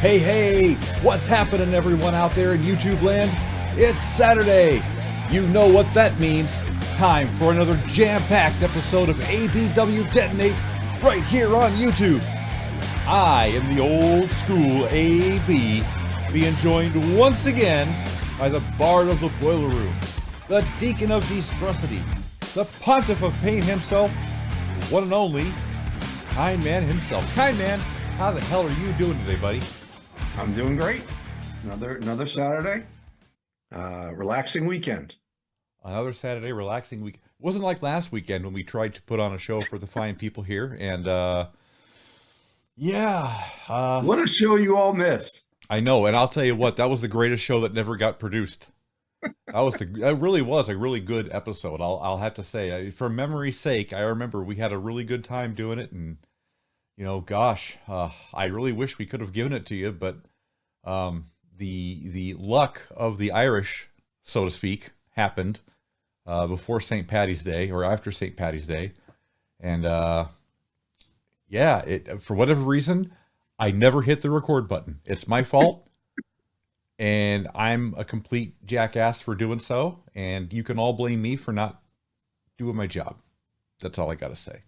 Hey, hey, what's happening, everyone out there in YouTube land? It's Saturday. You know what that means. Time for another jam-packed episode of ABW Detonate right here on YouTube. I am the old school AB, being joined once again by the Bard of the Boiler Room, the Deacon of Destrucity, the Pontiff of Pain himself, the one and only Kind Man himself. Kind Man, how the hell are you doing today, buddy? I'm doing great. Another Saturday. Relaxing weekend. Another Saturday relaxing week. Wasn't like last weekend when we tried to put on a show for the fine people here, and what a show you all missed. I know, and I'll tell you what, that was the greatest show that never got produced. That really was a really good episode. I'll have to say, for memory's sake, I remember we had a really good time doing it, and you know, gosh, I really wish we could have given it to you, but the luck of the Irish, so to speak, happened before St. Paddy's Day or after St. Paddy's Day, and for whatever reason, I never hit the record button. It's my fault, and I'm a complete jackass for doing so, and you can all blame me for not doing my job. That's all I got to say.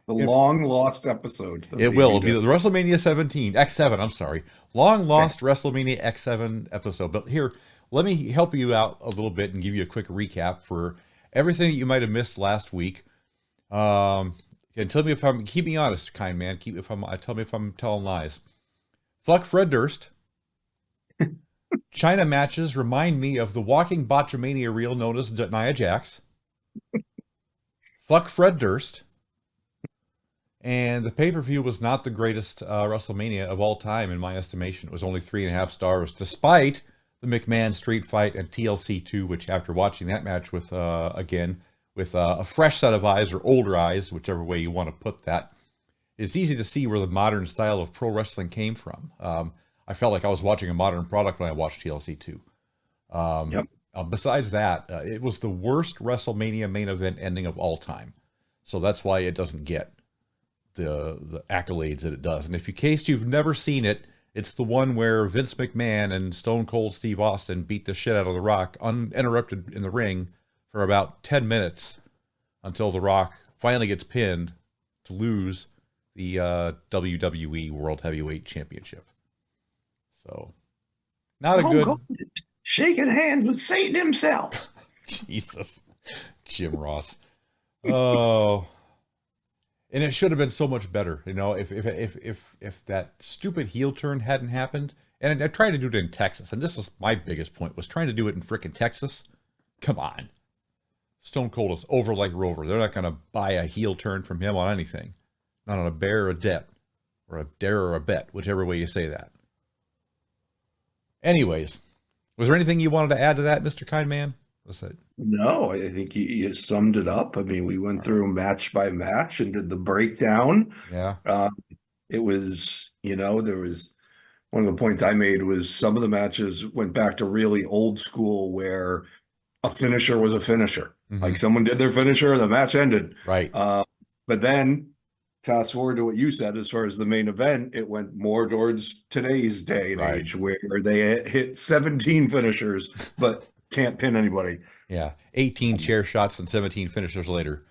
Long lost episode. It will be the WrestleMania X7. I'm sorry, long lost WrestleMania X7 episode. But here, let me help you out a little bit and give you a quick recap for everything that you might have missed last week. And tell me if I'm keep me honest, Kind Man. Tell me if I'm telling lies. Fuck Fred Durst. China matches remind me of the walking botchamania reel known as Nia Jax. Fuck Fred Durst. And the pay-per-view was not the greatest WrestleMania of all time, in my estimation. It was only 3.5 stars, despite the McMahon Street Fight and TLC 2, which after watching that match with, a fresh set of eyes or older eyes, whichever way you want to put that, it's easy to see where the modern style of pro wrestling came from. I felt like I was watching a modern product when I watched TLC 2. Yep. Besides that, it was the worst WrestleMania main event ending of all time. So that's why it doesn't get the accolades that it does. And if in case you've never seen it, it's the one where Vince McMahon and Stone Cold Steve Austin beat the shit out of The Rock uninterrupted in the ring for about 10 minutes until The Rock finally gets pinned to lose the WWE World Heavyweight Championship. So, not a good... Shaking hands with Satan himself. Jesus. Jim Ross. Oh... And it should have been so much better, you know, if that stupid heel turn hadn't happened. And I tried to do it in Texas, and this was my biggest point, was trying to do it in frickin' Texas. Come on. Stone Cold is over like Rover. They're not going to buy a heel turn from him on anything. Not on a bear or a debt, or a dare or a bet, whichever way you say that. Anyways, was there anything you wanted to add to that, Mr. Kind Man? No, I think you summed it up. I mean, we went through match by match and did the breakdown. Yeah. It was, there was one of the points I made was some of the matches went back to really old school where a finisher was a finisher. Mm-hmm. Like someone did their finisher, the match ended. Right. But then fast forward to what you said, as far as the main event, it went more towards today's day and age where they hit 17 finishers, but can't pin anybody. Yeah. 18 chair shots and 17 finishers later.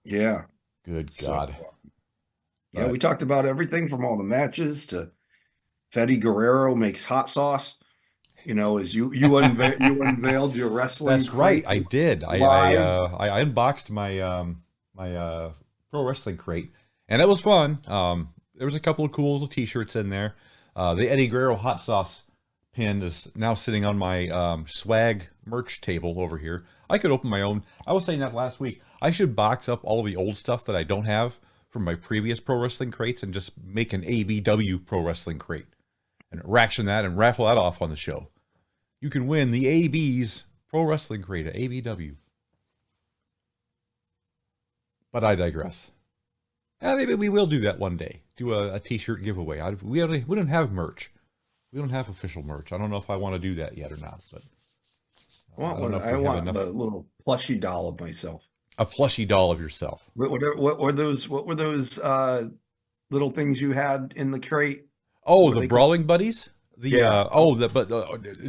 Yeah. Good God. Yeah, we talked about everything from all the matches to Fetty Guerrero makes hot sauce. As you unveiled your wrestling. That's right. I did. I unboxed my my pro wrestling crate, and it was fun. There was a couple of cool little t-shirts in there. The Eddie Guerrero hot sauce pin is now sitting on my swag merch table over here. I could open my own. I was saying that last week. I should box up all of the old stuff that I don't have from my previous pro wrestling crates and just make an ABW pro wrestling crate and ration that and raffle that off on the show. You can win the AB's pro wrestling crate at ABW. But I digress. Maybe we will do that one day. Do a t-shirt giveaway. We don't have merch. We don't have official merch. I don't know if I want to do that yet or not. But I want a little plushy doll of myself. A plushy doll of yourself. What were those little things you had in the crate? Oh, What are the they called? Brawling Buddies. Yeah. Talk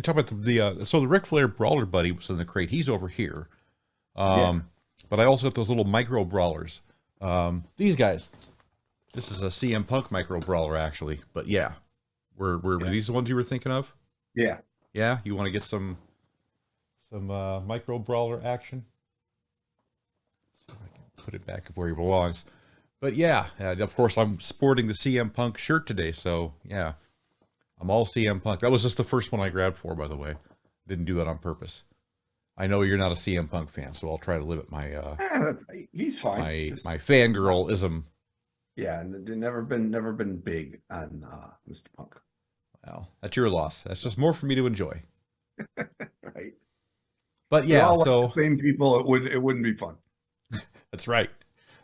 about so the Ric Flair Brawler Buddy was in the crate. He's over here. Yeah. But I also got those little micro brawlers. These guys. This is a CM Punk micro brawler actually. But yeah, were Yeah. these the ones you were thinking of? Yeah. Yeah, you want to get some micro brawler action? So I can put it back where he belongs. But yeah, of course I'm sporting the CM Punk shirt today, so yeah, I'm all CM Punk. That was just the first one I grabbed for, by the way. Didn't do that on purpose. I know you're not a CM Punk fan, so I'll try to limit my He's fine. my fangirlism. Yeah, never been big on Mr. Punk. Well, that's your loss. That's just more for me to enjoy. Right. But They're yeah, all like so the same people. It wouldn't be fun. that's right.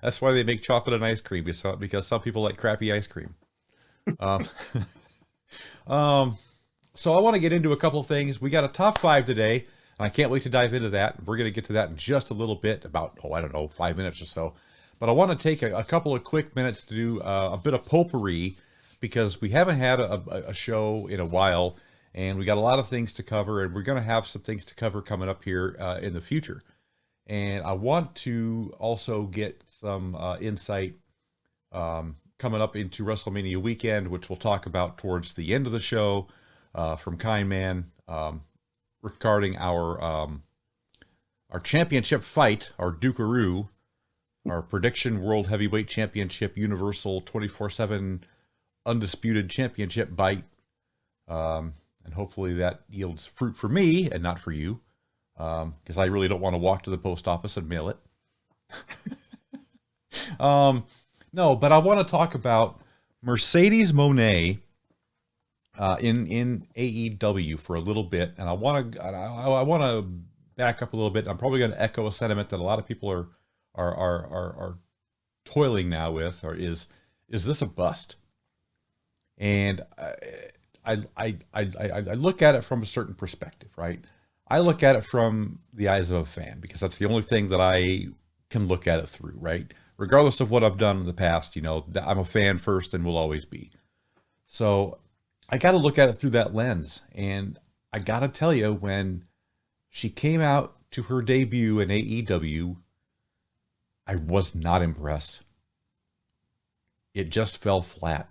That's why they make chocolate and ice cream, because some people like crappy ice cream. Um, so I want to get into a couple of things. We got a top 5 today, and I can't wait to dive into that. We're going to get to that in just a little bit, about, I don't know, 5 minutes or so. But I want to take a couple of quick minutes to do a bit of potpourri, because we haven't had a show in a while, and we got a lot of things to cover, and we're going to have some things to cover coming up here in the future. And I want to also get some insight coming up into WrestleMania weekend, which we'll talk about towards the end of the show from Kind Man regarding our championship fight, our Dukeroo, our prediction World Heavyweight Championship Universal 24/7 Undisputed Championship bite. And hopefully that yields fruit for me and not for you, because I really don't want to walk to the post office and mail it. No, but I want to talk about Mercedes Moné in AEW for a little bit, and I want to back up a little bit. I'm probably going to echo a sentiment that a lot of people are toiling now with, or is this a bust? And I look at it from a certain perspective, right? I look at it from the eyes of a fan, because that's the only thing that I can look at it through, right? Regardless of what I've done in the past, I'm a fan first and will always be. So I got to look at it through that lens. And I got to tell you, when she came out to her debut in AEW, I was not impressed. It just fell flat.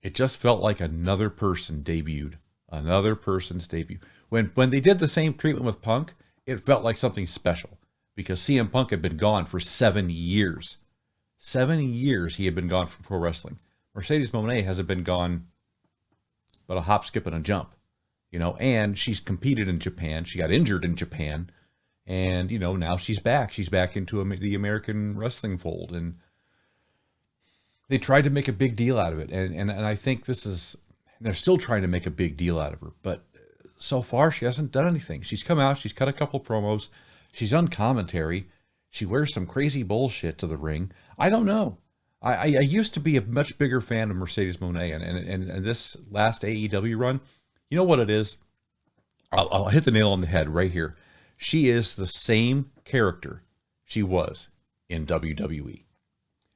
It just felt like another person debuted, another person's debut. When they did the same treatment with Punk, it felt like something special, because CM Punk had been gone for 7 years. 7 years he had been gone from pro wrestling. Mercedes Moné hasn't been gone but a hop, skip, and a jump, and she's competed in Japan. She got injured in Japan, and, now she's back. She's back into the American wrestling fold, and they tried to make a big deal out of it. And I think they're still trying to make a big deal out of her, but so far she hasn't done anything. She's come out, she's cut a couple promos, she's done commentary, she wears some crazy bullshit to the ring. I don't know. I used to be a much bigger fan of Mercedes Moné, and this last AEW run, you know what it is? I'll hit the nail on the head right here. She is the same character she was in WWE.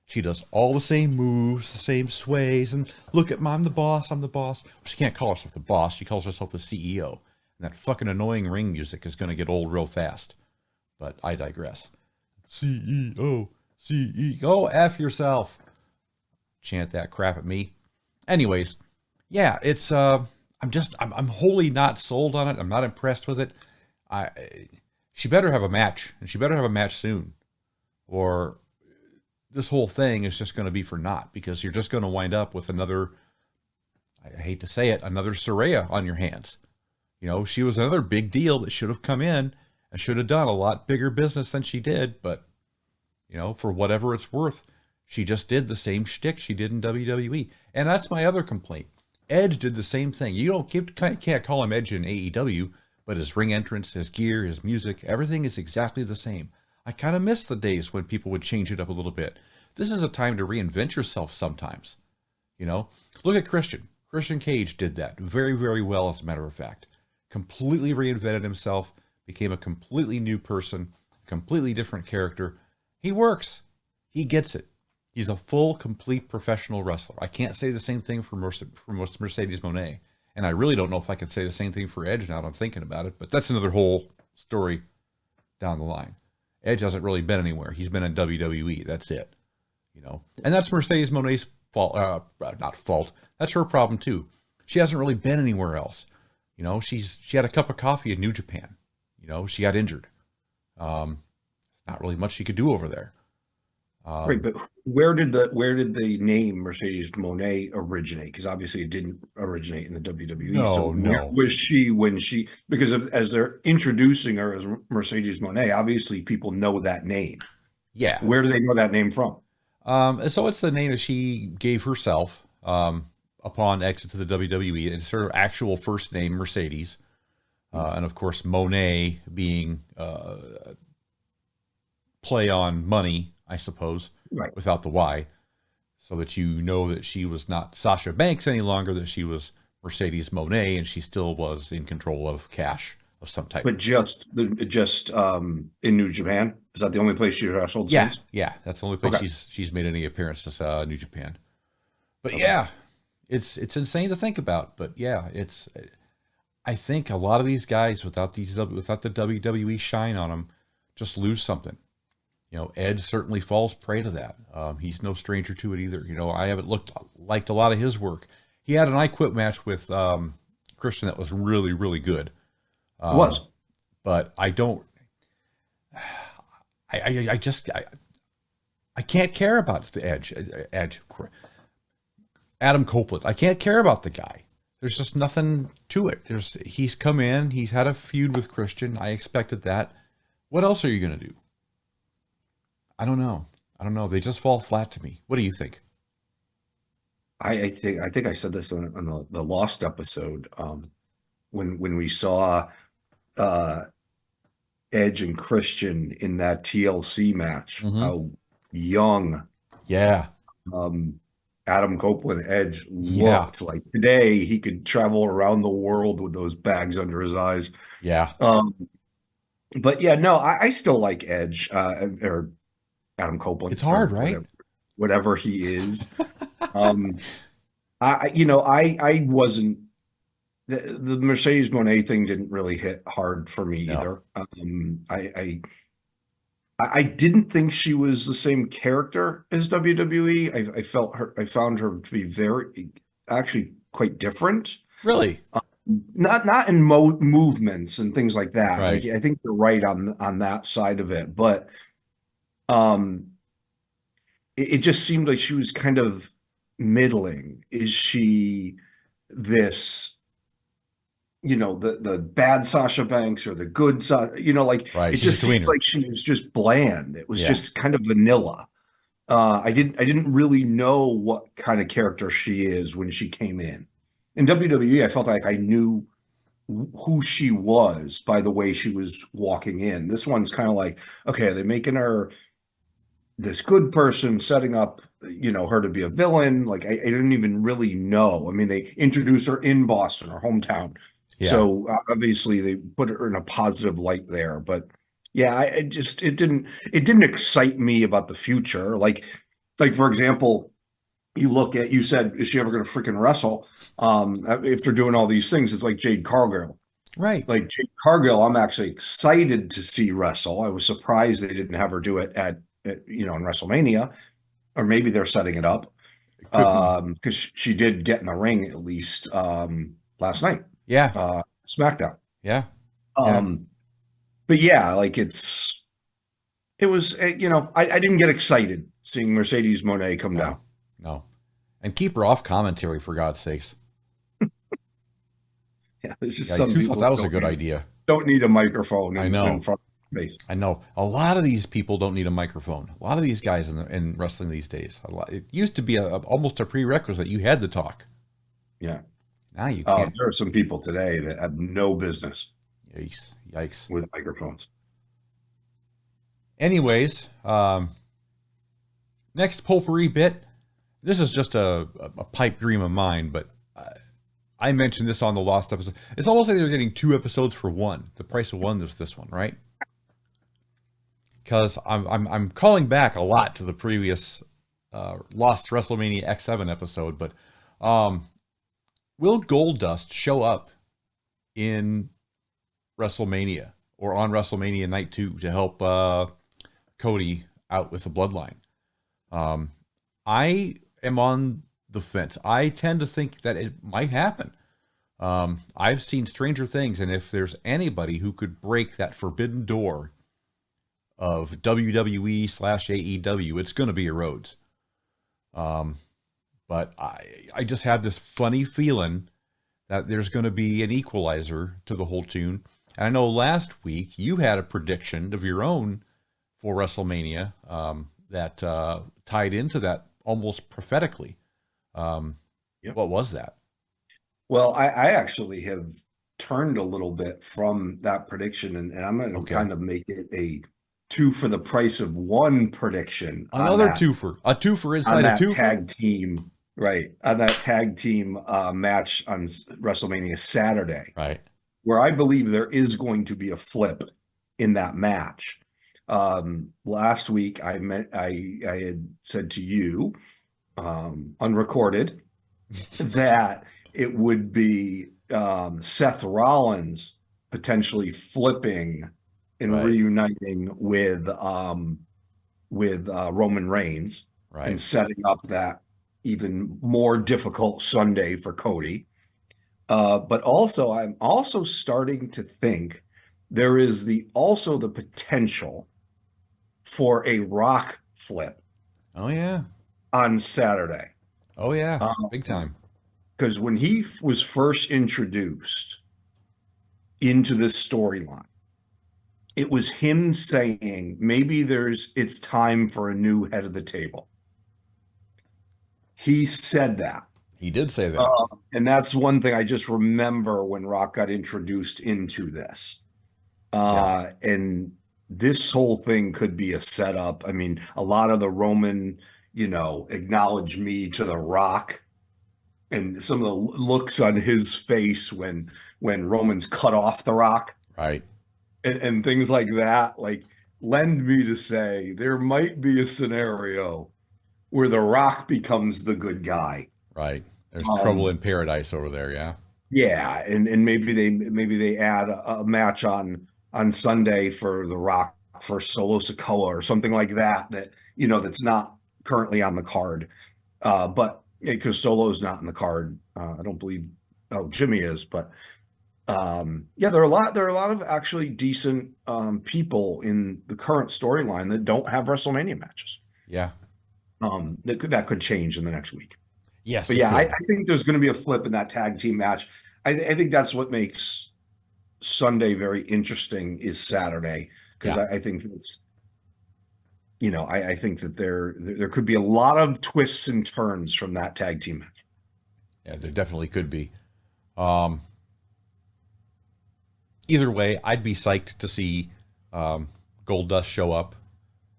She does all the same moves, the same sways, and look at me, I'm the boss, I'm the boss. She can't call herself the boss, she calls herself the CEO. And that fucking annoying ring music is going to get old real fast. But I digress. CEO, CEO, F yourself. Chant that crap at me. Anyways, yeah, it's, I'm wholly not sold on it. I'm not impressed with it. She better have a match, and she better have a match soon, or this whole thing is just going to be for naught, because you're just going to wind up with another, I hate to say it, another Saraya on your hands. She was another big deal that should have come in and should have done a lot bigger business than she did. But, for whatever it's worth, she just did the same shtick she did in WWE. And that's my other complaint. Edge did the same thing. Can't call him Edge in AEW, but his ring entrance, his gear, his music, everything is exactly the same. I kind of miss the days when people would change it up a little bit. This is a time to reinvent yourself sometimes. Look at Christian. Christian Cage did that very, very well, as a matter of fact. Completely reinvented himself, became a completely new person, completely different character. He works. He gets it. He's a full, complete professional wrestler. I can't say the same thing for Mercedes Moné. And I really don't know if I can say the same thing for Edge now that I'm thinking about it. But that's another whole story down the line. Edge hasn't really been anywhere. He's been in WWE. That's it. And that's Mercedes Moné's fault. Not fault. That's her problem too. She hasn't really been anywhere else. She had a cup of coffee in New Japan. She got injured. Not really much she could do over there. Right, but where did the name Mercedes Moné originate? Because obviously it didn't originate in the WWE. No. Where was she when because as they're introducing her as Mercedes Moné, obviously people know that name. Yeah. Where do they know that name from? So it's the name that she gave herself upon exit to the WWE. It's her actual first name, Mercedes. And of course, Monet being play on money, I suppose, right, without the Y, so that that she was not Sasha Banks any longer, that she was Mercedes Moné, and she still was in control of cash of some type. But just in New Japan? Is that the only place she wrestled since? Yeah, that's the only place she's made any appearances, New Japan. But yeah, it's insane to think about. But yeah, I think a lot of these guys without the WWE shine on them just lose something. Ed certainly falls prey to that. He's no stranger to it either. I haven't liked a lot of his work. He had an I Quit match with Christian that was really, really good. But I don't. I can't care about the Edge. Adam Copeland. I can't care about the guy. There's just nothing to it. He's come in. He's had a feud with Christian. I expected that. What else are you going to do? I don't know. They just fall flat to me. What do you think? I think I said this on the Lost episode when we saw Edge and Christian in that TLC match. Mm-hmm. How young, Adam Copeland Edge looked like. Today he could travel around the world with those bags under his eyes. Yeah. But yeah, no, I still like Edge or Adam Copeland. It's hard, right? Whatever he is. I wasn't. The Mercedes Moné thing didn't really hit hard for me either. I didn't think she was the same character as WWE. I found her to be actually quite different. Really? Not in movements and things like that. Right. I think you're right on that side of it, but it just seemed like she was kind of middling. Is she this? The bad Sasha Banks or the good Sasha, right. It just seemed like she was just bland. It was just kind of vanilla. I didn't really know what kind of character she is when she came in. In WWE, I felt like I knew who she was by the way she was walking in. This one's kind of like, okay, they're making her this good person, setting up, her to be a villain. Like I didn't even really know. I mean, they introduced her in Boston, her hometown. Yeah. So obviously they put her in a positive light there, but yeah, it didn't excite me about the future. Like for example, you said, is she ever going to freaking wrestle? If they're doing all these things, it's like Jade Cargill, right? Like Jade Cargill, I'm actually excited to see wrestle. I was surprised they didn't have her do it at in WrestleMania, or maybe they're setting it up because she did get in the ring at least last night. Yeah. SmackDown. Yeah. But yeah, it was, I didn't get excited seeing Mercedes Moné come down. No. And keep her off commentary, for God's sakes. Yeah, this is some people that was a good idea. Don't need a microphone in front of their face. I know. A lot of these people don't need a microphone. A lot of these guys in wrestling these days. It used to be almost a prerequisite. You had to talk. Yeah. Now you can't. There are some people today that have no business. Yikes. With microphones. Anyways, next potpourri bit. This is just a pipe dream of mine, but I mentioned this on the Lost episode. It's almost like they're getting 2 episodes for one. The price of one is this one, right? Because I'm calling back a lot to the previous lost WrestleMania X7 episode, but will Goldust show up in WrestleMania or on WrestleMania Night 2 to help Cody out with the bloodline? I am on the fence. I tend to think that it might happen. I've seen Stranger Things, and if there's anybody who could break that forbidden door of WWE / AEW, it's going to be Rhodes. But I just have this funny feeling that there's going to be an equalizer to the whole tune. And I know last week you had a prediction of your own for WrestleMania that tied into that almost prophetically. Yep. What was that? Well, I actually have turned a little bit from that prediction, and I'm going to kind of make it a 2 for the price of 1 prediction. Another twofer. A twofer inside a twofer? Tag team, right. On that tag team match on WrestleMania Saturday. Right. Where I believe there is going to be a flip in that match. Last week, I had said to you, unrecorded, that it would be Seth Rollins potentially flipping and reuniting with Roman Reigns, and setting up that even more difficult Sunday for Cody. But also, I'm also starting to think there is the potential for a Rock flip. Oh yeah, on Saturday. Oh yeah, big time. Because when he was first introduced into this storyline, it was him saying, maybe it's time for a new head of the table. He said that. He did say that. And that's one thing I just remember when Rock got introduced into this. And this whole thing could be a setup. I mean, a lot of the Roman, acknowledge me to the Rock, and some of the looks on his face when Roman's cut off the Rock. Right. And things like that, lend me to say there might be a scenario where the Rock becomes the good guy. Right. There's trouble in paradise over there. Yeah. Yeah. And maybe they add a match on Sunday for the Rock for Solo Sikoa or something like that, that's not currently on the card. But because Solo's not in the card, I don't believe. Oh, Jimmy is, but there are a lot of actually decent people in the current storyline that don't have WrestleMania matches. Yeah. That could change in the next week. Yes. But yeah, I think there's going to be a flip in that tag team match. I think that's what makes Sunday very interesting is Saturday, because I think that's, I think that there could be a lot of twists and turns from that tag team match. Yeah, there definitely could be. Either way, I'd be psyched to see Goldust show up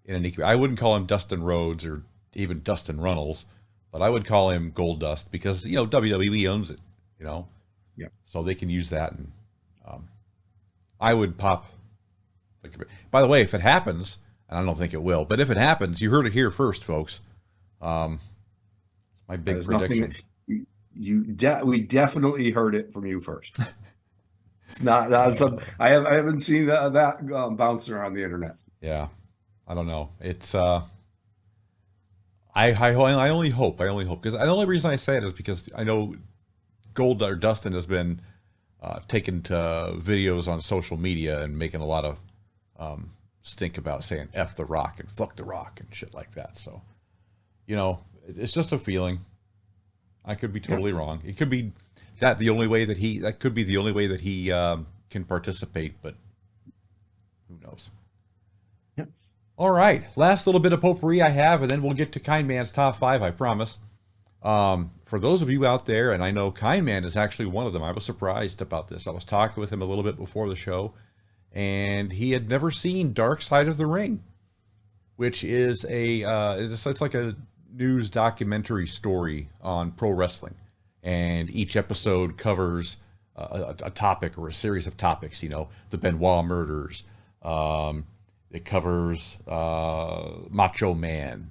in an I wouldn't call him Dustin Rhodes or even Dustin Runnels, but I would call him Goldust because WWE owns it, Yeah. So they can use that, and I would pop. By the way, if it happens, and I don't think it will, but if it happens, you heard it here first, folks. It's my big prediction. We definitely heard it from you first. It's not some. I haven't seen that bouncing around the internet. Yeah, I don't know. It's I only hope because the only reason I say it is because I know Dustin has been taken to videos on social media and making a lot of stink about saying F the Rock and fuck the Rock and shit like that. So, it's just a feeling. I could be totally wrong. It could be that could be the only way that he can participate, but who knows? Yep. All right. Last little bit of potpourri I have, and then we'll get to Kind Man's top 5, I promise. For those of you out there, and I know Kind Man is actually one of them, I was surprised about this. I was talking with him a little bit before the show, and he had never seen Dark Side of the Ring, which is it's like a news documentary story on pro wrestling, and each episode covers a topic or a series of topics. The Benoit murders. It covers Macho Man.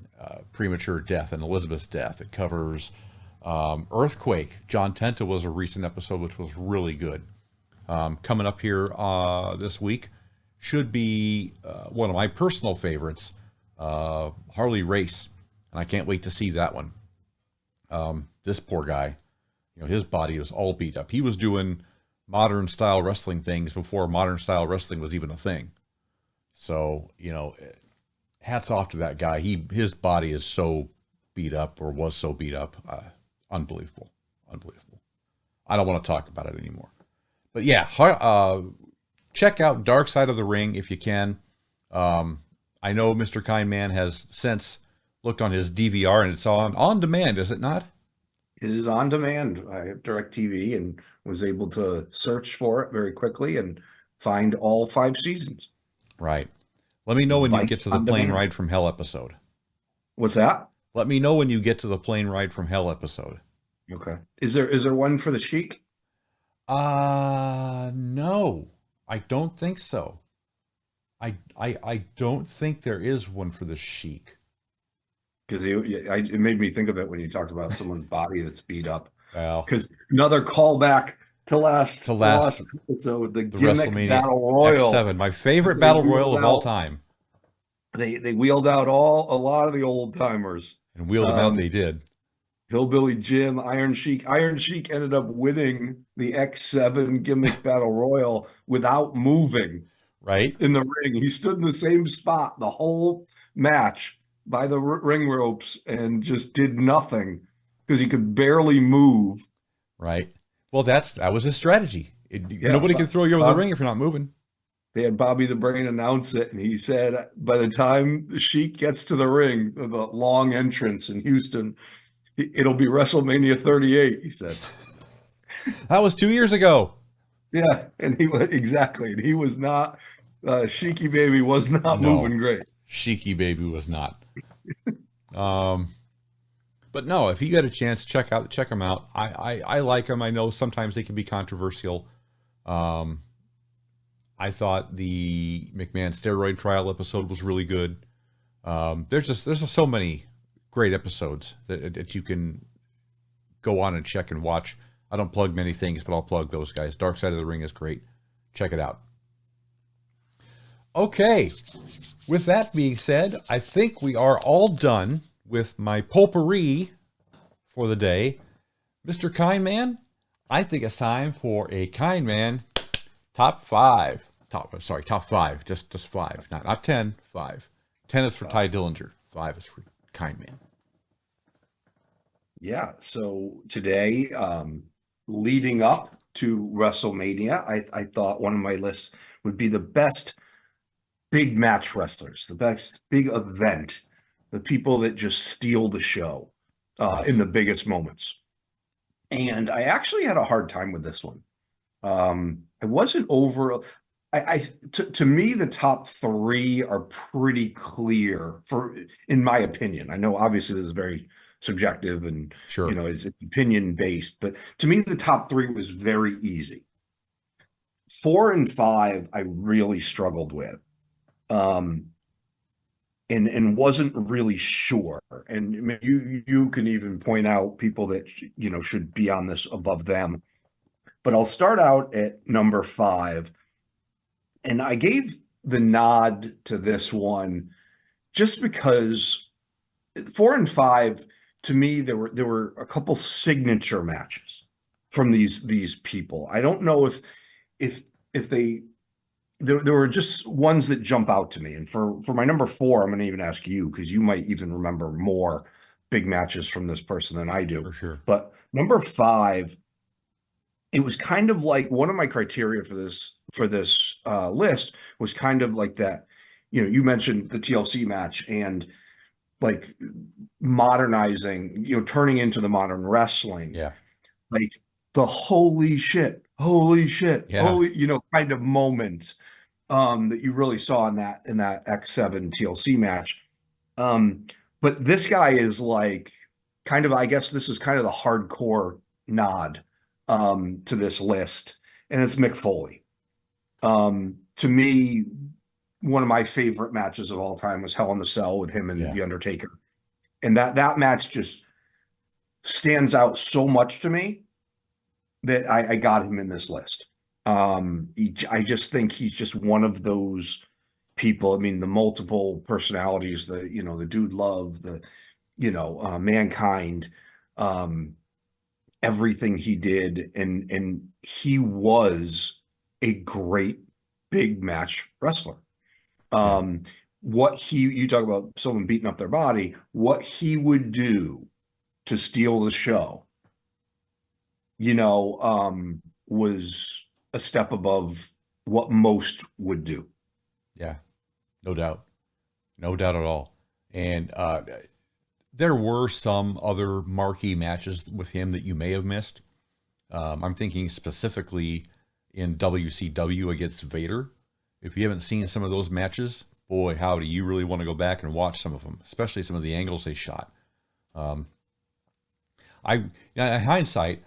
premature death and Elizabeth's death. It covers Earthquake. John Tenta was a recent episode, which was really good. Coming up here this week should be one of my personal favorites, Harley Race, and I can't wait to see that one. This poor guy, his body was all beat up. He was doing modern style wrestling things before modern style wrestling was even a thing. So, hats off to that guy. His body is so beat up, or was so beat up. Unbelievable. I don't want to talk about it anymore. But yeah, check out Dark Side of the Ring if you can. I know Mr. Kindman has since looked on his DVR, and it's on demand, is it not? It is on demand. I have DirecTV and was able to search for it very quickly and find all 5 seasons. Right. Let me know when you get to the plane ride from hell episode. What's that? Let me know when you get to the plane ride from hell episode. Okay. Is there one for the Sheik? No, I don't think so. I don't think there is one for the Sheik. Because it made me think of it when you talked about someone's body that's beat up. Well, because another callback to last episode, the gimmick WrestleMania Battle Royal X7, my favorite Battle Royal of all time. They wheeled out a lot of the old timers, and wheeled them out. They did. Hillbilly Jim, Iron Sheik. Iron Sheik ended up winning the X7 gimmick Battle Royal without moving. Right in the ring, he stood in the same spot the whole match by the ring ropes and just did nothing because he could barely move. Right. Well, that was his strategy. Nobody can throw you over the ring if you're not moving. They had Bobby the Brain announce it, and he said, by the time the Sheik gets to the ring, the long entrance in Houston, it'll be WrestleMania 38, he said. That was 2 years ago. Yeah, and he was exactly. And he was not, Sheiky Baby was not moving great. Sheiky Baby was not. But no, if you get a chance, check them out. I like them. I know sometimes they can be controversial. I thought the McMahon steroid trial episode was really good. There's just so many great episodes that you can go on and check and watch. I don't plug many things, but I'll plug those guys. Dark Side of the Ring is great. Check it out. Okay. With that being said, I think we are all done with my potpourri for the day. Mr. Kindman, I think it's time for a Kindman top 5. Top 5. Just 5. Not 10, 5. 10 is for Ty Dillinger. 5 is for Kindman. Yeah, so today, leading up to WrestleMania, I thought one of my lists would be the best big match wrestlers, the best big event, the people that just steal the show in the biggest moments. And I actually had a hard time with this one. I wasn't over. To me, the top 3 are pretty clear in my opinion. I know obviously this is very subjective and sure, it's opinion based, but to me, the top 3 was very easy. 4 and 5, I really struggled with, and wasn't really sure. And you can even point out people that should be on this above them. But I'll start out at number 5. And I gave the nod to this one just because 4 and 5, to me, there were a couple signature matches from these people. I don't know if there were just ones that jump out to me. And for my number 4, I'm going to even ask you, because you might even remember more big matches from this person than I do. For sure. But number 5, it was kind of like one of my criteria for this list was kind of like that. You mentioned the TLC match and like modernizing, turning into the modern wrestling. Yeah. Like the holy shit, yeah. holy, kind of moment that you really saw in that X7 TLC match. But this guy is like kind of, I guess this is kind of the hardcore nod to this list, and it's Mick Foley. To me, one of my favorite matches of all time was Hell in the Cell with him and The Undertaker. And that match just stands out so much to me that I got him in this list. I just think he's just one of those people. I mean, the multiple personalities, the dude love, mankind, um, everything he did, and he was a great big match wrestler. Yeah. Um, you talk about someone beating up their body, what he would do to steal the show, was a step above what most would do. Yeah. No doubt. No doubt at all. And there were some other marquee matches with him that you may have missed. I'm thinking specifically in WCW against Vader. If you haven't seen some of those matches, boy, howdy, you really want to go back and watch some of them, especially some of the angles they shot. Um, in hindsight,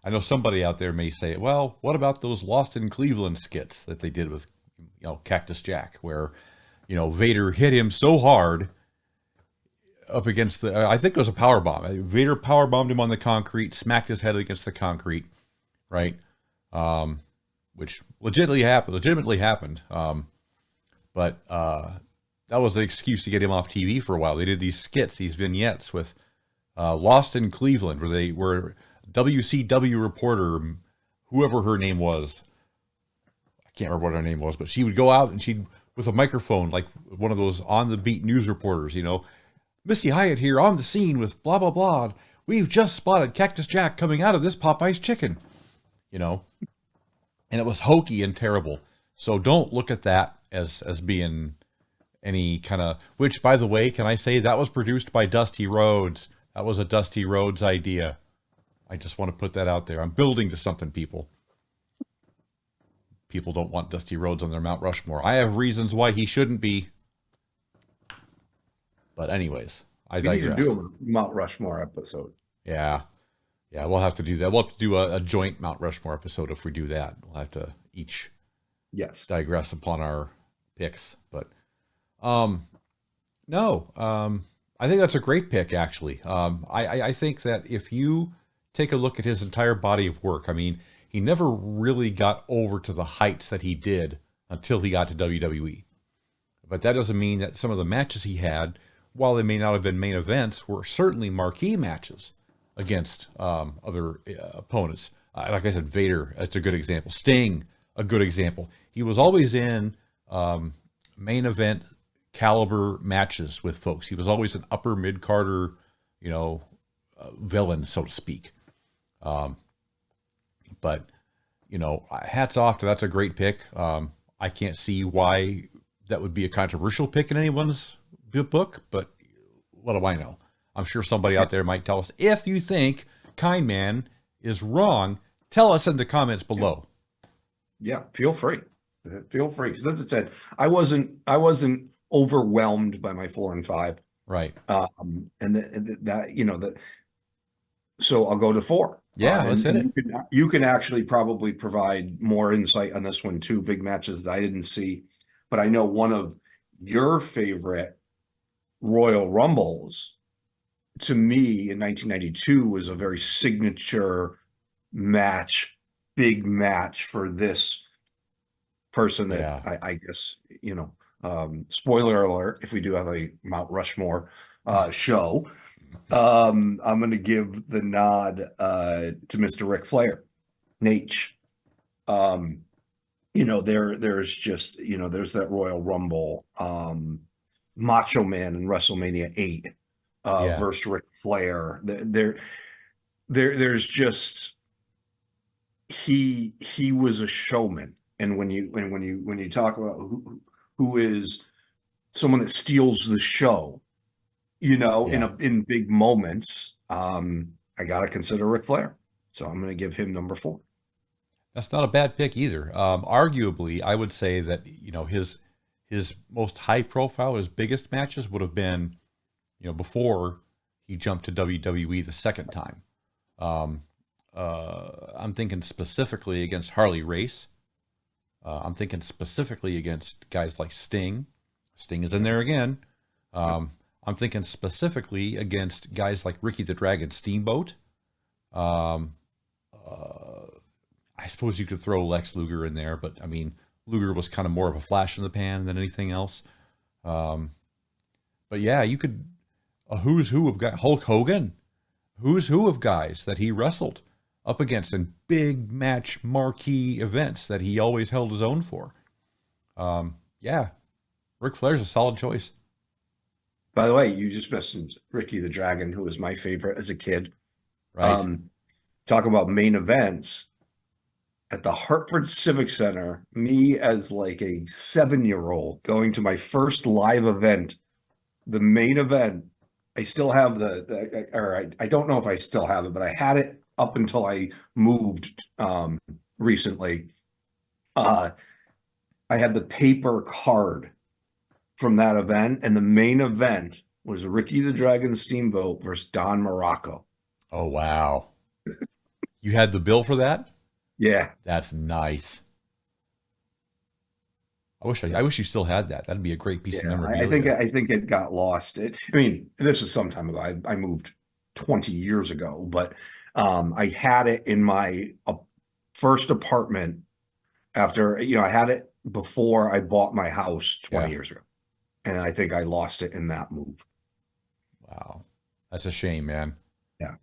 I know somebody out there may say, well, what about those Lost in Cleveland skits that they did with, Cactus Jack, where, Vader hit him so hard up against I think it was a power bomb. Vader power bombed him on the concrete, smacked his head against the concrete, right? Which legitimately happened. But that was an excuse to get him off TV for a while. They did these skits, these vignettes with Lost in Cleveland, where WCW reporter, whoever her name was, I can't remember what her name was, but she would go out and she'd, with a microphone, like one of those on the beat news reporters, Missy Hyatt here on the scene with blah, blah, blah. We've just spotted Cactus Jack coming out of this Popeye's chicken, and it was hokey and terrible. So don't look at that as being any kind of, which, by the way, can I say that was produced by Dusty Rhodes? That was a Dusty Rhodes idea. I just want to put that out there. I'm building to something, people. People don't want Dusty Rhodes on their Mount Rushmore. I have reasons why he shouldn't be. But anyways, I digress. We need to do a Mount Rushmore episode. Yeah. Yeah, we'll have to do that. We'll have to do a joint Mount Rushmore episode if we do that. We'll have to each digress upon our picks. But no, I think that's a great pick, actually. I think that if you take a look at his entire body of work, I mean, he never really got over to the heights that he did until he got to WWE. But that doesn't mean that some of the matches he had, while they may not have been main events, were certainly marquee matches against other opponents. Like I said, Vader, that's a good example. Sting, a good example. He was always in main event caliber matches with folks. He was always an upper mid-carder, villain, so to speak. But, hats off to that's a great pick. I can't see why that would be a controversial pick in anyone's book, but what do I know? I'm sure somebody out there might tell us. If you think Kind Man is wrong, tell us in the comments below. Yeah, feel free. Feel free. Because as I said, I wasn't overwhelmed by my 4 and 5. Right. So I'll go to 4. Yeah, let's hit it. You can actually probably provide more insight on this one too. Big matches that I didn't see, but I know one of your favorite Royal Rumbles, to me, in 1992 was a very signature match, big match for this person that I guess, spoiler alert, if we do have a Mount Rushmore show, I'm going to give the nod to Mr. Ric Flair, Nate. There's just, there's that Royal Rumble, Macho Man in WrestleMania 8 versus Ric Flair. There's just he was a showman, and when you talk about who is someone that steals the show, in big moments, I gotta consider Ric Flair, so I'm gonna give him number 4. That's not a bad pick either. Arguably, I would say that his most high profile, his biggest matches would have been, before he jumped to WWE the second time. I'm thinking specifically against Harley Race. I'm thinking specifically against guys like Sting. Sting is in there again. I'm thinking specifically against guys like Ricky the Dragon Steamboat. Um, uh, I suppose you could throw Lex Luger in there, but I mean, Luger was kind of more of a flash in the pan than anything else. Um, but yeah, you could a who's who of guys. Hulk Hogan, who's who of guys that he wrestled up against in big match marquee events that he always held his own for. Yeah, Ric Flair's a solid choice. By the way, you just mentioned Ricky the Dragon, who was my favorite as a kid. Right. Talk about main events at the Hartford Civic Center, me as like a 7-year-old going to my first live event, the main event. I still have I don't know if I still have it, but I had it up until I moved recently. I had the paper card from that event, and the main event was Ricky the Dragon Steamboat versus Don Morocco. Oh wow. You had the bill for that? Yeah. That's nice. I wish you still had that. That'd be a great piece of Yeah, memorabilia. I think it got lost. I mean, this is some time ago. I moved 20 years ago, but I had it in my first apartment after, I had it before I bought my house 20 Yeah. years ago. And I think I lost it in that move. Wow. That's a shame, man. Yeah.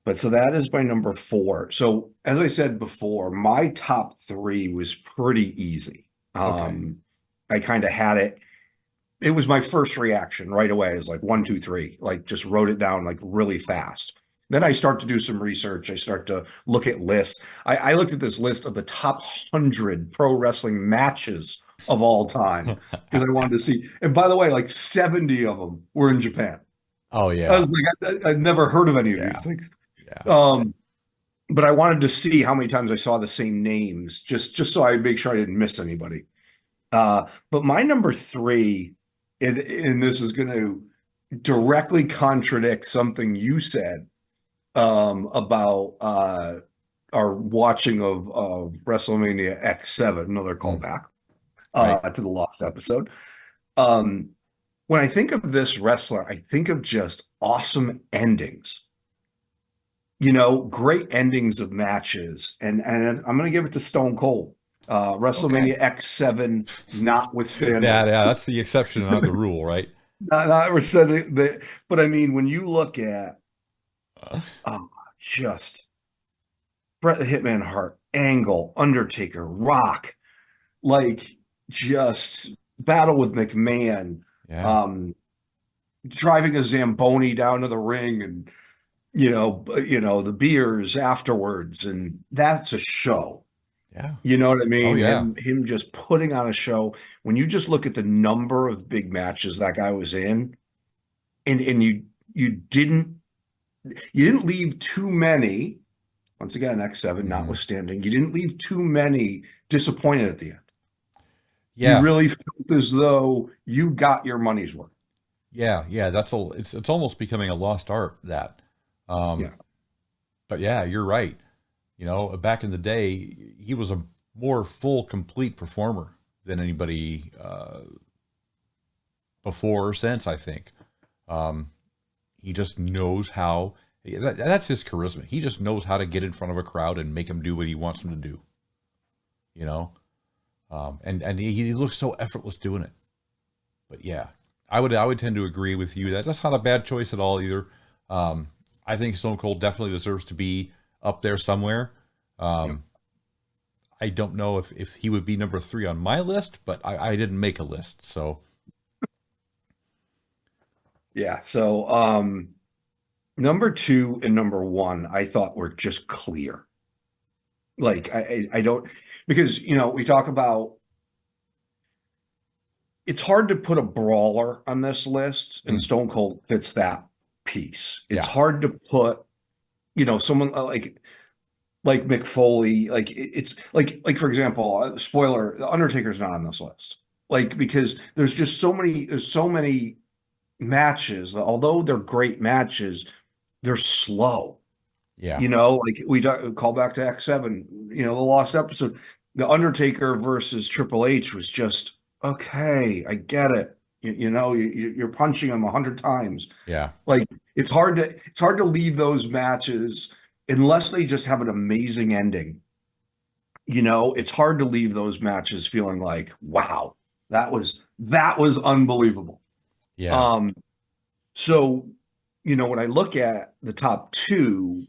But so that is my number 4. So as I said before, my top 3 was pretty easy. Okay. I kind of had it. It was my first reaction right away. It was like 1, 2, 3, like just wrote it down like really fast. Then I start to do some research. I start to look at lists. I looked at this list of the top 100 pro wrestling matches of all time because I wanted to see. And by the way, like 70 of them were in Japan. Oh I yeah. was like, I'd never heard of any of these Yeah. things. Yeah. But I wanted to see how many times I saw the same names, just so I make sure I didn't miss anybody. But my number 3, and this is going to directly contradict something you said about our watching of WrestleMania X7, another Mm, callback right. to the lost episode. Um, when I think of this wrestler, I think of just awesome endings. Great endings of matches, and I'm going to give it to Stone Cold. Okay. WrestleMania X7 Yeah, notwithstanding. yeah, that's the exception, not the rule, right? Not ever said that, but I mean, when you look at Uh, just Bret the Hitman Hart, Angle, Undertaker, Rock, like just battle with McMahon, yeah. um, driving a Zamboni down to the ring, and the beers afterwards, and that's a show. Yeah. You know what I Oh mean? yeah. Him just putting on a show. When you just look at the number of big matches that guy was in, and you didn't you didn't leave too many. Once again, X7 Hmm. notwithstanding, you didn't leave too many disappointed at the end. You Yeah. really felt as though you got your money's worth. Yeah. Yeah. It's almost becoming a lost art that. Um, Yeah. but yeah, you're right. Back in the day, he was a more full, complete performer than anybody before or since, I think. Um, he just knows how. That's his charisma. He just knows how to get in front of a crowd and make them do what he wants them to do. You know, and he looks so effortless doing it. But yeah, I would tend to agree with you that that's not a bad choice at all either. Um, I think Stone Cold definitely deserves to be up there somewhere. Yeah. Um, I don't know if he would be number 3 on my list, but I didn't make a list, so Yeah. So number 2 and number 1, I thought were just clear. Like I don't, because we talk about, it's hard to put a brawler on this list, and mm, Stone Cold fits that piece. It's yeah, hard to put, someone like Mick Foley, like it's like for example, spoiler, the Undertaker's not on this list. Like because there's so many matches, although they're great matches, they're slow. yeah, Like call back to X7, the lost episode. The Undertaker versus Triple H was just okay. I get it. You're punching him 100 times. Yeah. Like it's hard to leave those matches unless they just have an amazing ending. It's hard to leave those matches feeling like, wow, that was unbelievable. Yeah. Um, so, when I look at the top two,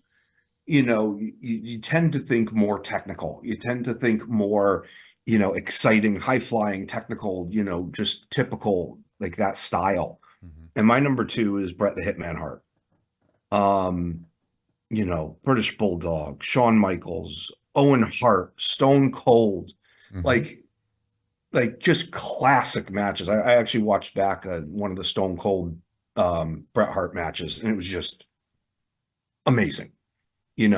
you tend to think more technical. You tend to think more, exciting, high flying, technical, just typical like that style. Hmm. And my number two is Bret the Hitman Hart. Um, British Bulldog, Shawn Michaels, Owen Hart, Stone Cold, Hmm. like just classic matches. I actually watched back one of the Stone Cold Bret Hart matches, and it was just amazing. He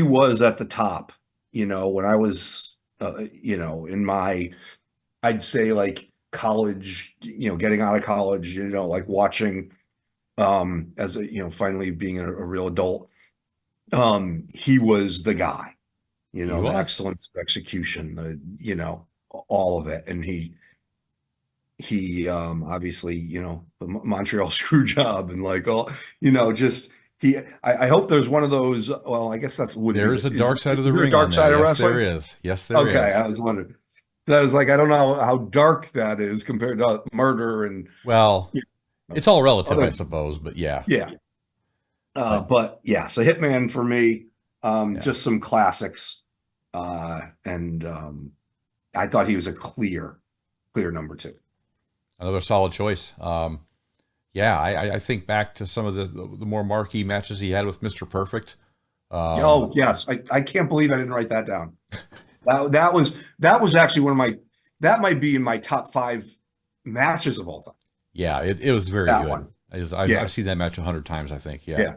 was at the top. When I was in my, I'd say like college, getting out of college, like watching as a, finally being a real adult. He was the guy, He the was. excellence of execution, all of it. And he obviously, the Montreal screw job and like all, just I hope there's one of those. Well, I guess that's wouldn't be There's a is dark side of the there a ring on dark that. side of Yes, there wrestling? is. Yes, there Okay, is. I was wondering. I was like, I don't know how dark that is compared to murder and Well, you it's all relative, I other, suppose, but yeah. yeah. But But yeah, so Hitman for me, yeah, just some classics. And I thought he was a clear number two. another solid choice. Yeah, I think back to some of the more marquee matches he had with Mr. Perfect. Um, Oh, yes. I can't believe I didn't write that down. That was actually one of my that might be in my top five matches of all time. yeah, it was very That good. one. I've Yeah. seen that match 100 times, I think. Yeah. Yeah.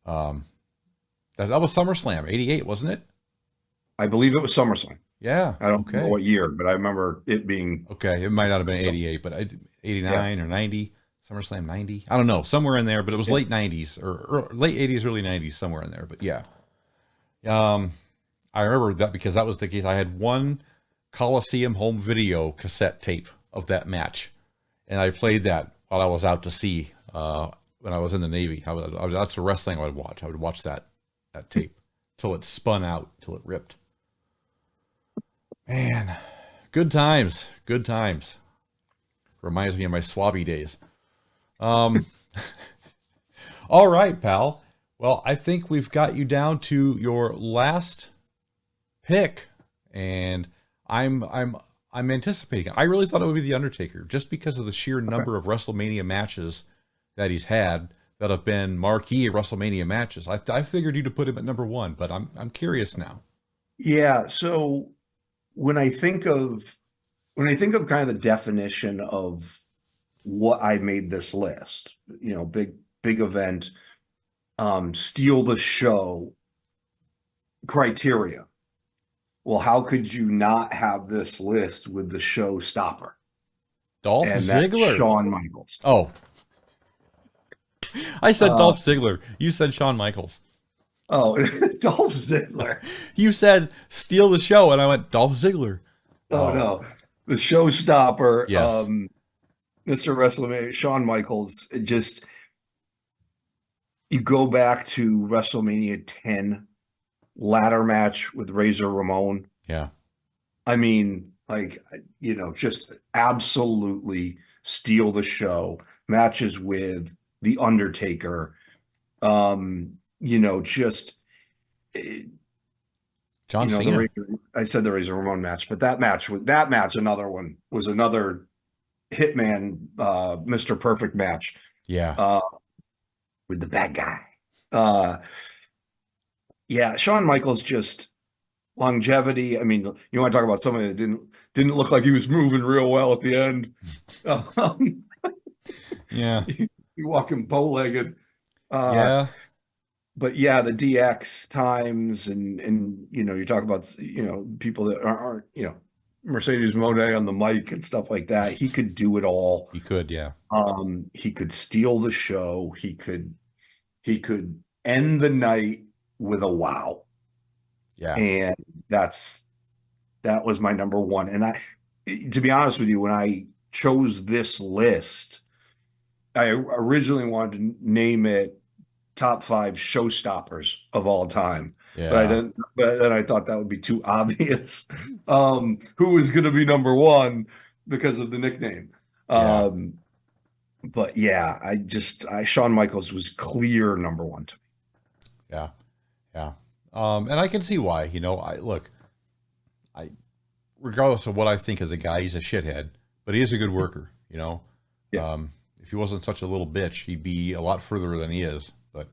Um, that was SummerSlam '88, wasn't it? I believe it was SummerSlam. Yeah. I don't remember Okay. what year, but I remember it being Okay. It might just not have been some. '88, but Yeah. '89 or '90. SummerSlam '90. I don't know, somewhere in there, but it was Yeah. late '90s or late '80s, early '90s, somewhere in there. But yeah. Um, I remember that because that was the case. I had one Coliseum home video cassette tape of that match, and I played that while I was out to sea when I was in the Navy. That's the wrestling I would watch. I would watch that tape till it spun out, till it ripped. Man, good times, good times. Reminds me of my swabby days. Um, all right, pal. Well, I think we've got you down to your last pick, and I'm anticipating. I really thought it would be the Undertaker, just because of the sheer Okay. number of WrestleMania matches that he's had that have been marquee WrestleMania matches. I figured you'd put him at number one, but I'm curious now. Yeah. So when I think of kind of the definition of what I made this list, big event, steal the show criteria. Well, how could you not have this list with the showstopper? Dolph And that's Ziggler. Shawn Michaels. Oh, I said Uh, Dolph Ziggler. You said Shawn Michaels. oh, Dolph Ziggler. You said steal the show, and I went Dolph Ziggler. Oh Oh, no, the showstopper, yes. Mr. WrestleMania, Shawn Michaels. It just you go back to WrestleMania 10 ladder match with Razor Ramon. Yeah. I mean, like, just absolutely steal the show. Matches with The Undertaker. Just, eh, John the Cena. Razor, I said the Razor Ramon match, but that match, another one was another Hitman, Mr. Perfect match, Yeah. uh, with the bad guy. Uh, yeah, Shawn Michaels just longevity. I mean, you want to talk about somebody that didn't look like he was moving real well at the end. Um, Yeah. you walking bow-legged. Uh, Yeah. but yeah, the DX times and you talk about people that aren't Mercedes Moné on the mic and stuff like that. He could do it all. He could. Yeah. He could steal the show. He could end the night with a wow. Yeah. And that was my number one. And to be honest with you, when I chose this list, I originally wanted to name it top five showstoppers of all time. Yeah, But then I thought that would be too obvious. Who is going to be number one because of the nickname? yeah, Um, but yeah, I Shawn Michaels was clear number one to me. yeah, yeah. And I can see why. I regardless of what I think of the guy, he's a shithead, but he is a good worker. Yeah, If he wasn't such a little bitch, he'd be a lot further than he is. But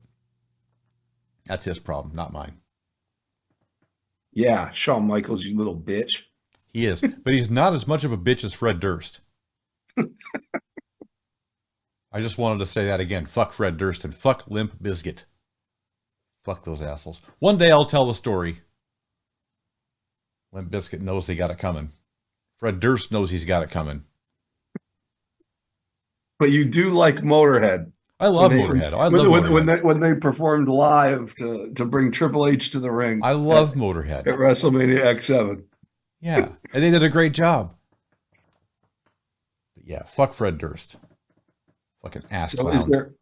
that's his problem, not mine. yeah, Shawn Michaels, you little bitch. He is, but he's not as much of a bitch as Fred Durst. I just wanted to say that again. Fuck Fred Durst and fuck Limp Bizkit. Fuck those assholes. One day I'll tell the story. Limp Bizkit knows they got it coming. Fred Durst knows he's got it coming. But you do like Motorhead I when love they Motorhead. I love Motorhead. when they performed live to bring Triple H to the ring I love Motorhead. at WrestleMania X7. Yeah, and they did a great job. But yeah, fuck Fred Durst. Fucking ass So is clown. there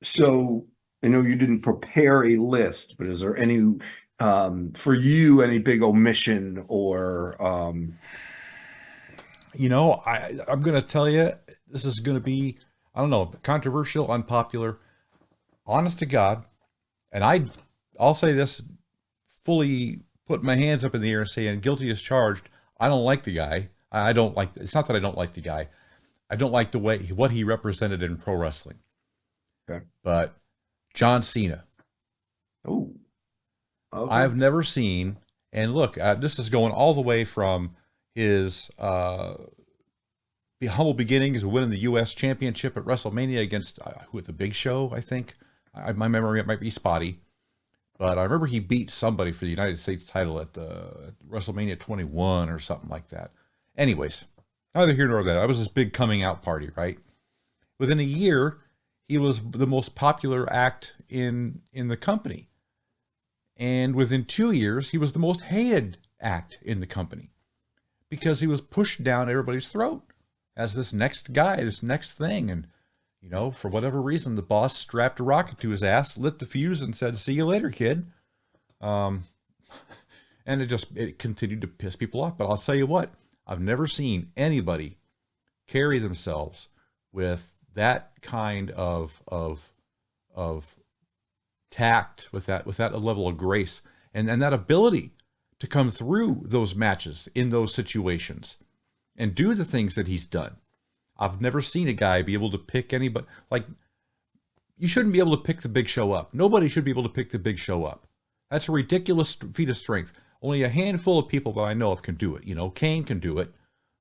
so I know you didn't prepare a list, but is there any for you any big omission or I'm gonna tell you, this is gonna be, I don't know, controversial, unpopular, honest to God, and I'll say this, fully put my hands up in the air and saying guilty as charged. I don't like the guy. I don't like. It's not that I don't like the guy. I don't like the way what he represented in pro wrestling. okay. But John Cena, Oh, okay. I've never seen. And look, this is going all the way from his the humble beginnings of winning the U.S. Championship at WrestleMania against who at the Big Show, I think. My memory might be spotty, but I remember he beat somebody for the United States title at the WrestleMania 21 or something like that. Anyways, neither here nor there. That was his big coming out party, right? Within a year, he was the most popular act in the company. And within 2 years, he was the most hated act in the company because he was pushed down everybody's throat as this next guy, this next thing. And, for whatever reason, the boss strapped a rocket to his ass, lit the fuse, and said, "See you later, kid." Um, and it continued to piss people off. But I'll tell you what, I've never seen anybody carry themselves with that kind of tact, with that level of grace, and that ability to come through those matches in those situations and do the things that he's done. I've never seen a guy be able to pick anybody. Like, you shouldn't be able to pick the Big Show up. Nobody should be able to pick the Big Show up. That's a ridiculous feat of strength. Only a handful of people that I know of can do it. Kane can do it.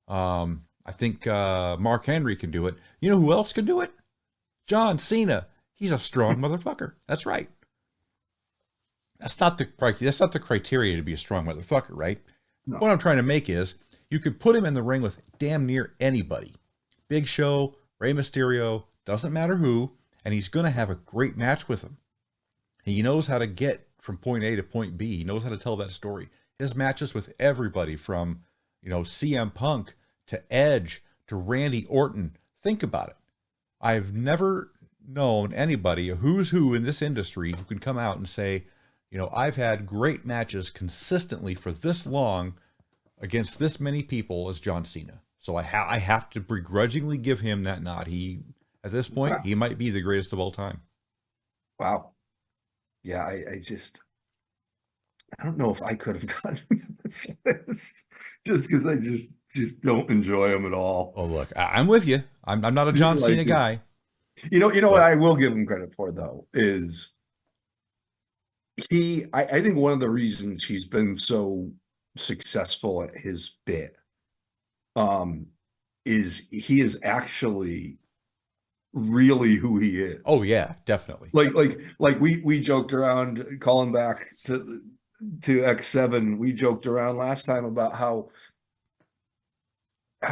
I think Mark Henry can do it. You know who else can do it? John Cena. He's a strong motherfucker. That's right. That's not the criteria to be a strong motherfucker, right? No. What I'm trying to make is you could put him in the ring with damn near anybody. Big Show, Rey Mysterio, doesn't matter who, and he's going to have a great match with him. He knows how to get from point A to point B. He knows how to tell that story. His matches with everybody from, CM Punk to Edge to Randy Orton. Think about it. I've never known anybody, a who's who in this industry, who can come out and say, I've had great matches consistently for this long against this many people as John Cena. So I have to begrudgingly give him that nod. At this point, Wow. he might be the greatest of all time. Wow. Yeah, I don't know if I could have gotten this list just because I just don't enjoy him at all. Oh, look, I'm with you. I'm not a John Like, Cena guy. You know what But I will give him credit for though is I think one of the reasons he's been so successful at his bit um is he is actually really who he is. oh yeah, definitely. Like we joked around calling back to X7. We joked around last time about how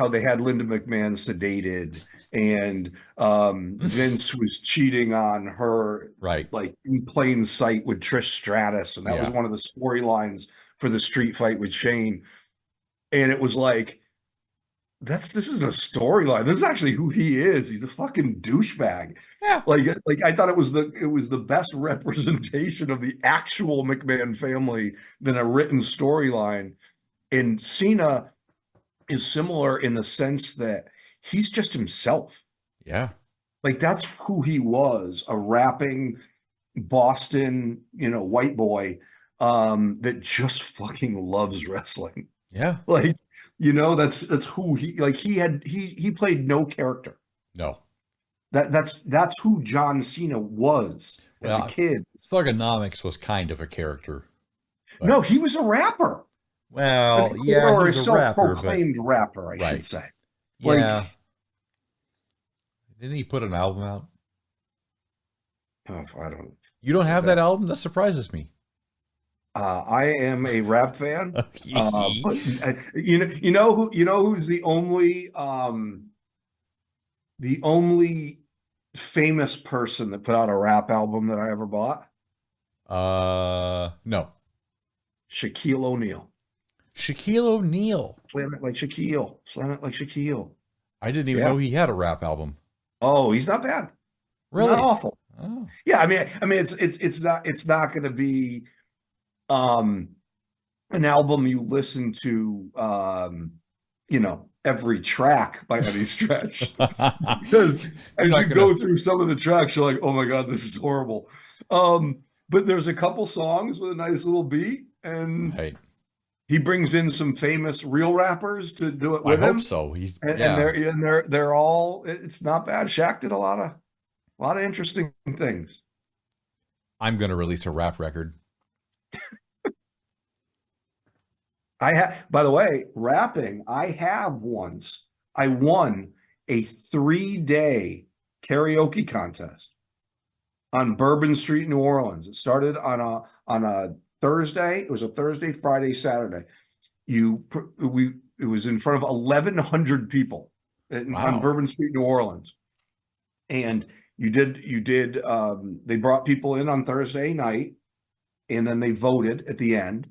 they had Linda McMahon sedated and Vince was cheating on her Right. like in plain sight with Trish Stratus, and that was Yeah. one of the storylines for the street fight with Shane. And it was like this isn't a storyline. This is actually who he is. He's a fucking douchebag. Yeah. Like I thought it was the best representation of the actual McMahon family than a written storyline. And Cena is similar in the sense that he's just himself. Yeah. Like that's who he was, a rapping Boston, white boy that just fucking loves wrestling. Yeah. Like, that's who he played no character. No. That's who John Cena was as a Well, kid. Thugonomics was kind of a character, but No, he was a rapper. I mean, well, yeah, or a he's a rapper, but self-proclaimed rapper, I should right. say. Like, Yeah. Didn't he put an album out? oh, I don't You don't have that that. album? That surprises me. I am a rap fan. But who's the only famous person that put out a rap album that I ever bought? No. Shaquille O'Neal. Shaquille O'Neal. Slam it like Shaquille. Slam it like Shaquille. I didn't even Yeah. know he had a rap album. Oh, he's not bad. Not Really? awful. Oh. Yeah, I mean, it's not going to be um an album you listen to every track by any stretch. Because You're as you not gonna. go through some of the tracks, you're like, oh my God, this is horrible. But there's a couple songs with a nice little beat, and Right. he brings in some famous real rappers to do it I with hope him. so. He's And, and yeah. they're all, it's not bad. Shaq did a lot of interesting things. I'm gonna release a rap record. By the way, rapping, I won a 3-day karaoke contest on Bourbon Street, New Orleans. It started on a Thursday. It was a Thursday, Friday, Saturday. It was in front of 1,100 people on Wow. Bourbon Street, New Orleans. And they brought people in on Thursday night, and then they voted at the end,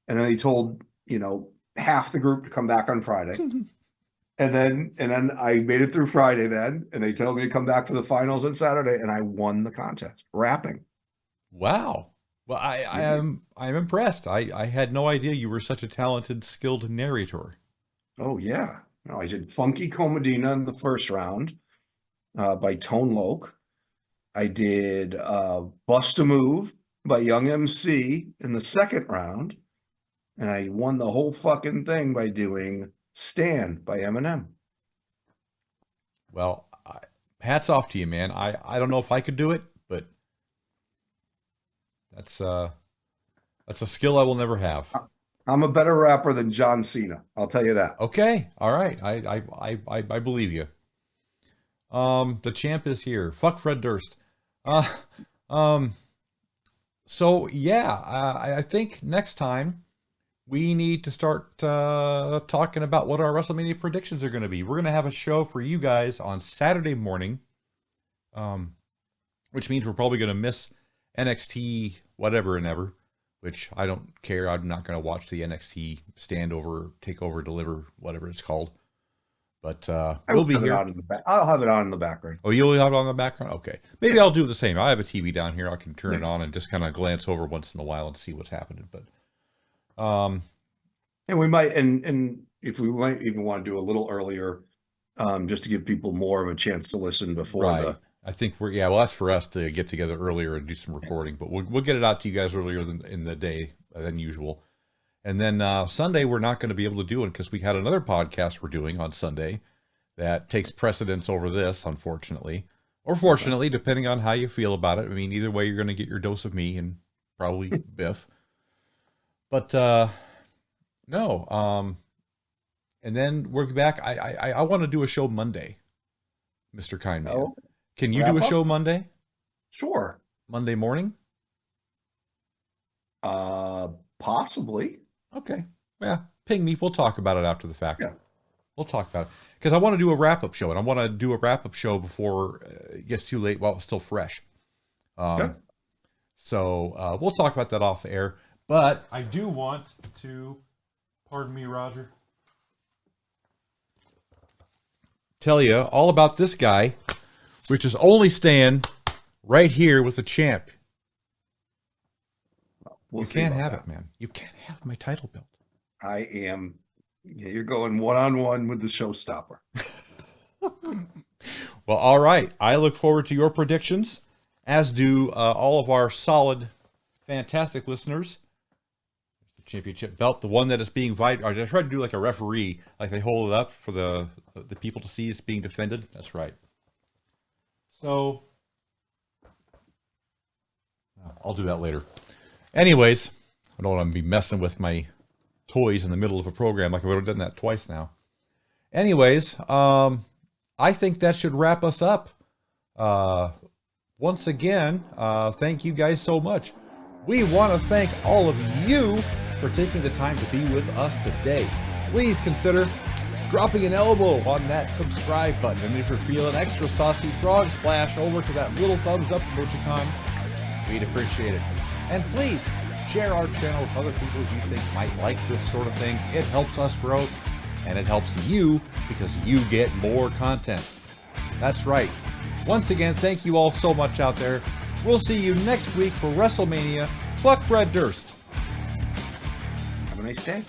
and then they told, half the group to come back on Friday. And then I made it through Friday then, and they told me to come back for the finals on Saturday, and I won the contest rapping. Wow. Well, I'm impressed. I had no idea you were such a talented, skilled narrator. Oh yeah. No, I did Funky Comedina in the first round by Tone Loc. I did Bust a Move by Young MC in the second round. And I won the whole fucking thing by doing Stand by Eminem. Well, hats off to you, man. I don't know if I could do it, but that's a skill I will never have. I'm a better rapper than John Cena. I'll tell you that. Okay, all right. I believe you. The champ is here. Fuck Fred Durst. Uh, um. So yeah, I think next time we need to start talking about what our WrestleMania predictions are going to be. We're going to have a show for you guys on Saturday morning, which means we're probably going to miss NXT whatever and ever, which I don't care. I'm not going to watch the NXT stand over, take over, deliver, whatever it's called. But we'll be here. I'll have it on in the background. Oh, you'll have it on the background? Okay. Maybe I'll do the same. I have a TV down here. I can turn it on and just kind of glance over once in a while and see what's happening. But and we might, and if we might even want to do a little earlier, just to give people more of a chance to listen before right. I think well, that's for us to get together earlier and do some recording, but we'll get it out to you guys earlier in the day than usual. And then Sunday, we're not going to be able to do it because we had another podcast we're doing on Sunday that takes precedence over this, unfortunately. Or fortunately, depending on how you feel about it. I mean, either way, you're going to get your dose of me and probably Biff. But no. And then we're back. I want to do a show Monday, Mr. Kindman. Oh, Can you do a show Monday? Sure. Monday morning? Possibly. Okay. Yeah. Ping me. We'll talk about it after the fact. Yeah. We'll talk about it. Because I want to do a wrap-up show, and I want to do a wrap-up show before it gets too late while it's still fresh. So we'll talk about that off air. But I do want to, pardon me, Roger. tell you all about this guy, which is only staying right here with the champ. You can't have it, man. You can't have my title belt. I am. Yeah, you're going one-on-one with the showstopper. Well, all right. I look forward to your predictions, as do all of our solid, fantastic listeners. The championship belt, the one that is being I tried to do like a referee, like they hold it up for the people to see it's being defended. That's right. So I'll do that later. Anyways, I don't want to be messing with my toys in the middle of a program. Like I've done that twice now. Anyways, I think that should wrap us up. Once again, thank you guys so much. We want to thank all of you for taking the time to be with us today. Please consider dropping an elbow on that subscribe button. And if you're feeling extra saucy frog splash, over to that little thumbs up emoticon. We'd appreciate it. And please share our channel with other people you think might like this sort of thing. It helps us grow, and it helps you because you get more content. That's right. Once again, thank you all so much out there. We'll see you next week for WrestleMania. Fuck Fred Durst. Have a nice day.